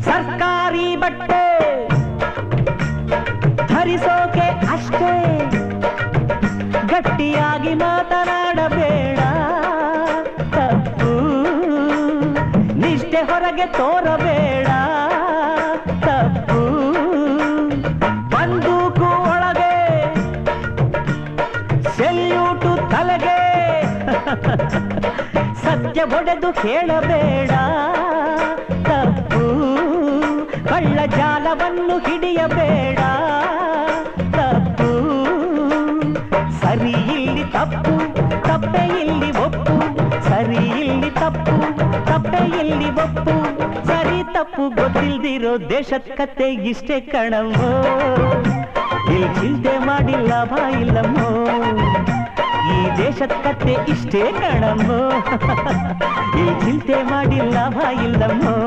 ಸರ್ಕಾರಿ ಬಟ್ಟೆ ಧರಿಸೋಕೆ ಅಷ್ಟೇ, ಗಟ್ಟಿಯಾಗಿ ಮಾತನಾಡಬೇಡ, ತಪ್ಪು ನಿಷ್ಠೆ ಹೊರಗೆ ತೋರಬೇಡ, ತಪ್ಪು ಬಂದೂಕು ಒಳಗೆ ಸೆಲ್ಯೂಟು ತಲೆಗೆ, ಸತ್ಯ ಒಡೆದು ಕೇಳಬೇಡ, ತಪ್ಪು ಕಳ್ಳ ಜಾಲವನ್ನು ಹಿಡಿಯಬೇಡ, ತಪ್ಪು ಸರಿ ಇಲ್ಲಿ ತಪ್ಪು, ತಪ್ಪೆ ಇಲ್ಲಿ ಒಪ್ಪು, ಸರಿ ಇಲ್ಲಿ ತಪ್ಪು, ತಪ್ಪೆ ಇಲ್ಲಿ ಒಪ್ಪು, ಸರಿ ತಪ್ಪು ಗೊತ್ತಿಲ್ದಿರೋ ದೇಶದ ಕತೆ ಇಷ್ಟೇ ಕಣವೋ, ಇಲ್ಲಿ ಚಿಂತೆ ಮಾಡಿ ಲಾಭ ಇಲ್ಲಮ್ಮೋ, ಈ ದೇಶದ ಕತೆ ಇಷ್ಟೇ ಕಣಮ್ಮೋ, ಇಲ್ಲಿ ಚಿಂತೆ ಮಾಡಿ ಲಾಭ ಇಲ್ಲಮ್ಮೋ.